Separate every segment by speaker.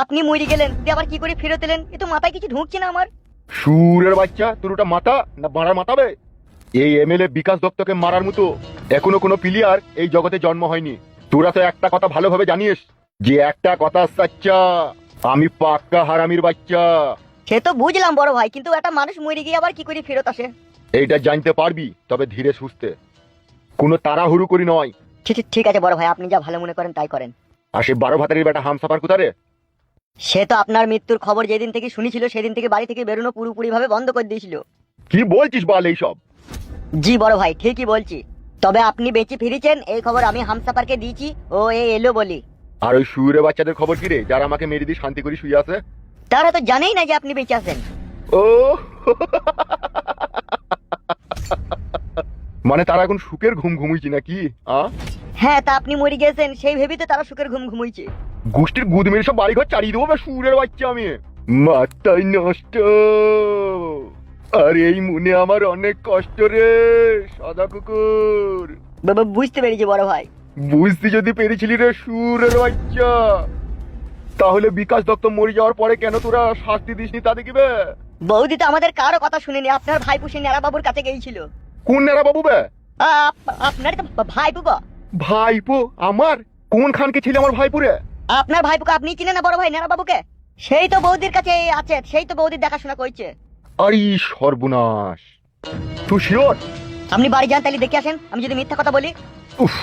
Speaker 1: আপনি মরে গেলেন, দিয়ে আবার কি করে ফেরত এলেন? এ তো মাথায় কিছু ঢুকছে না আমার।
Speaker 2: সুরের বাচ্চা, তোর ওটা মাথা না বাড়ার মাথাবে? এই এমএলএ বিকাশ দত্তকে মারার মতো এখনো কোনো প্লেয়ার এই জগতে জন্ম হয়নি। তোরা তো একটা কথা ভালোভাবে জানিস, যে একটা কথা সাচ্চা, আমি পাক্কা হারামির বাচ্চা।
Speaker 1: সে তো বুঝলাম বড় ভাই, কিন্তু একটা মানুষ মরে গিয়ে আবার কি করে ফেরত আসে?
Speaker 2: এইটা জানতে পারবি, তবে ধীরে সুস্থে, কোনো তাড়াহুড়ো করি নয়।
Speaker 1: ঠিক ঠিক আছে বড় ভাই, আপনি যা ভালো মনে করেন তাই করেন।
Speaker 2: আর সে 12 ভাতারের বেটা হামসাফার কোথারে?
Speaker 1: সে তো আপনার মৃত্যুর খবর যেদিন থেকে শুনেছিল সেদিন থেকে বাড়ি থেকে বেরোনো পুরোপুরি ভাবে বন্ধ করে দিয়েছিল।
Speaker 2: কি বলছিস বল এইসব?
Speaker 1: জি বড় ভাই, ঠিকই বলছি। তবে আপনি বেঁচে ফিরেছেন এই খবর আমি হামসাফারকে দিয়েছি, ও এলো বলি।
Speaker 2: আর ওই সুরে বাচ্চাদের খবর কি রে, যারা আমাকে মেরে দিয়ে শান্তি করে শুয়ে আছে?
Speaker 1: তারা তো জানেই না যে আপনি বেঁচে আছেন।
Speaker 2: ও মানে তারা এখন সুখের ঘুম ঘুমুইছি নাকি?
Speaker 1: হ্যাঁ, তা আপনি মরে গেছেন সেই ভেবেই তো তারা সুখের ঘুম ঘুমুইছে।
Speaker 2: গোষ্ঠীর গুদ মেরে সব বাড়িঘর চালিয়ে দেবো বে সুরের বাচ্চা আমি। মাথায় নষ্ট। আর এই মনে আমার অনেক কষ্ট রে সাদা কুকুর।
Speaker 1: বুঝতে পেরেছি বড় ভাই।
Speaker 2: বুঝতে যদি পেরেছিলি রে সুরের বাচ্চা, তাহলে বিকাশ দত্ত মরে যাওয়ার পরে কেন তোরা শাস্তি দিসনি তা দেখিবে?
Speaker 1: বৌদি তো আমাদের কারো কথা শুনেনি, আপনার ভাইপো সে নেড়া বাবুর কাছে গিয়েছিল।
Speaker 2: কোন নেরা বাবু বে?
Speaker 1: আপনার তো ভাইপো গো।
Speaker 2: ভাইপো আমার? কোন খানকে ছিল আমার ভাইপো রে?
Speaker 1: আপনার ভাইপোকে আপনি চিনেন না বড় ভাই, নেড়া বাবুকে? সেই তো বৌদির কাছে আছে, সেই তো বৌদির দেখাশোনা করছে।
Speaker 2: আরে সর্বনাশ, তুই শিওর?
Speaker 1: আপনি বাড়ি যান, তাহলে দেখে আসেন আমি যদি মিথ্যা কথা বলি।
Speaker 2: উফ,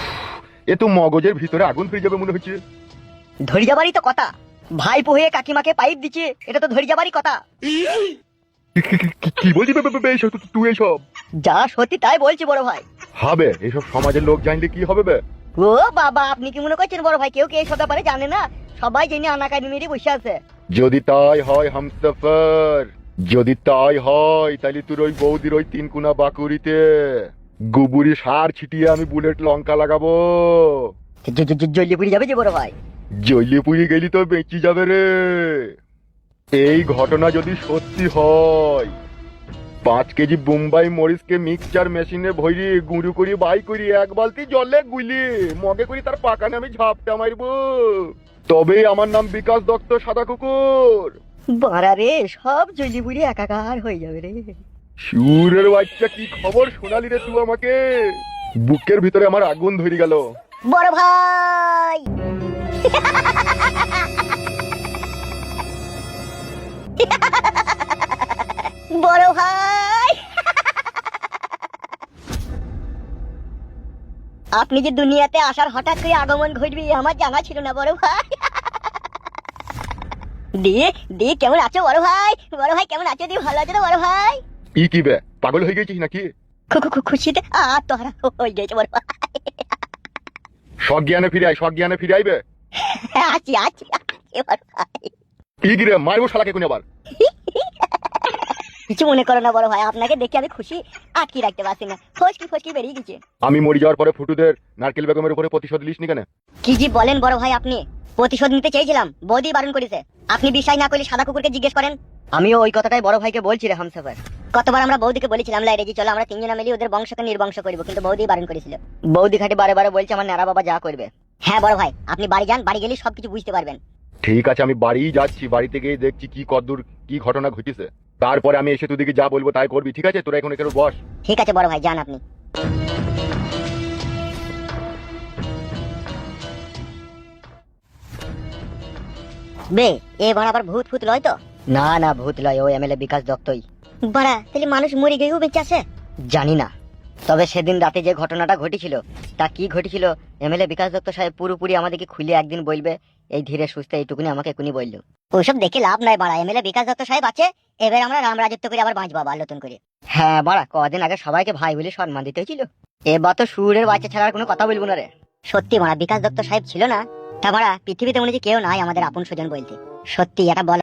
Speaker 2: এ তো মগজের ভিতরে আগুন ফিরে যাবে মনে হচ্ছে।
Speaker 1: ধরে যাবারই তো কথা। ভাইপো হয়ে কাকিমাকে পাইপ দিচ্ছে, এটা তো ধরে যাবারই কথা।
Speaker 2: কি বলছি এইসব তুই এইসব?
Speaker 1: যা সত্যি তাই বলছি বড় ভাই।
Speaker 2: হবে এসব সমাজের লোক জানলে কি হবে বে?
Speaker 1: ও বাবা, আপনি কি মনে করছেন বড় ভাই কেউ কি এইসব ব্যাপারে জানে না? সবাই জেনে আনাকানি মেরে বসে আছে।
Speaker 2: যদি তাই হয় হামসফার, যদি তাই হয় তাহলে তোর ওই বৌদির ওই 3 কোনা বাকুড়িতে গোবরি সার ছিটিয়ে আমি বুলেট লঙ্কা লাগাবো।
Speaker 1: জলদি পুড়ে যাবে যে বড় ভাই।
Speaker 2: জ্বলে পুড়ে গেলি তো বেঁচে যাবে রে। এই ঘটনা যদি সত্যি হয়, 5 কেজি বোম্বাই মরিচকে মিক্সচার মেশিনে ভরি গুঁড়ো করি বাই করি 1 বালতি জলে গুলি মগে করি তার পাকানে আমি ঝাপটা মারবো, তবেই আমার নাম বিকাশ দত্ত সাদা কুকুর।
Speaker 1: বাড়া রে, সব জলদি পুড়ে একাকার হয়ে যাবে রে।
Speaker 2: সুরের বাচ্চা, কি খবর শোনালি রে তুই আমাকে? বুকের ভিতরে আমার আগুন ধরে গেল।
Speaker 1: বড় ভাই বড় ভাই, আপনি যে দুনিয়াতে আসার হঠাৎ করে আগমন ঘটবে আমার জানা ছিল না বড় ভাই। দিয়ে দিয়ে কেমন আছো বড় ভাই? বড় ভাই কেমন আছো? দিয়ে ভালো আছো তো বড় ভাই?
Speaker 2: কি বে, পাগল হয়ে গেছিস নাকি?
Speaker 1: খুশিতে আত্মহারা হয়ে গেছে বড় ভাই।
Speaker 2: সজ্ঞানে ফিরে আয়, সজ্ঞানে ফিরে আইবে।
Speaker 1: আছি আছি আছি বড় ভাই।
Speaker 2: কি রে, মারবো শালাকে কোন আবার?
Speaker 1: কিছু মনে করো না বড় ভাই, আপনাকে দেখে আমি খুশি আটকে রাখতে পারছি না, ফসকি ফসকি বেরিয়ে গেছে।
Speaker 2: আমি মরে যাওয়ার পরে ফুটুদের নারকেল বেগমের উপরে প্রতিশোধ লিসনি কেন?
Speaker 1: কি জি বলেন বড় ভাই, আপনি? প্রতিশোধ নিতে চেয়েছিলাম, বৌদি বারণ করেছে। আপনি বিশ্বাস না করলে সাদা কুকুরকে জিজ্ঞেস করেন। আমিও ওই কথাটাই বড় ভাইকে বলছি রে হামসাফার। কতবার আমরা বৌদিকে বলেছিলাম লাইরে চলো আমরা 3 জনে মিলে ওদের বংশকে নির্বংশ করব, কিন্তু বৌদি বারণ করেছিল। বৌদি খাটি বারে বারে বলছে আমার নেড়া বাবা যা করবে। হ্যাঁ বড় ভাই, আপনি বাড়ি যান, বাড়ি গেলে সবকিছু বুঝতে পারবেন।
Speaker 2: ঠিক আছে, আমি বাড়ি যাচ্ছি, বাড়িতে গিয়ে দেখছি কি কদ্দূর কি ঘটনা ঘটেছে, তারপরে আমি এসে তোদিকে যা বলবো তাই করবি, ঠিক আছে? তোরা এখন এখানে বস।
Speaker 1: ঠিক আছে বড় ভাই, যান আপনি। বে এ বাড়া আবার ভূত ফুত লয় তো? না না, ভূত লয়, ও এমএলএ বিকাশ দত্তই। বাড়া তাহলে মানুষ মরে গিয়েও বেঁচে আছে? জানি না, তবে সেদিন রাতে যে ঘটনাটা ঘটেছিল তা কি ঘটেছিল এমএলএ বিকাশ দত্ত সাহেব পুরোপুরি আমাদেরকে খুলে একদিন বলবে। এই ধীরে সুস্থে এইটুকুনি আমাকে এখনই বললো। ওইসব দেখে লাভ নাই বাড়া, এমএলএ বিকাশ দত্ত সাহেব আছে, এবার আমরা রাম রাজত্ব করে আবার বাঁচবো আবার নতুন করে। হ্যাঁ বাড়া, কদিন আগে সবাইকে ভাই বলে সম্মান দিতে হয়েছিল, এবার তো সুরের বাচ্চা ছাড়া আর কোনো কথা বলবো না রে। সত্যি মারা বিকাশ দত্ত সাহেব ছিল না তা মারা পৃথিবীতে মনে হচ্ছে কেউ নাই আমাদের আপন স্বজন বলতে। সত্যি এটা বলা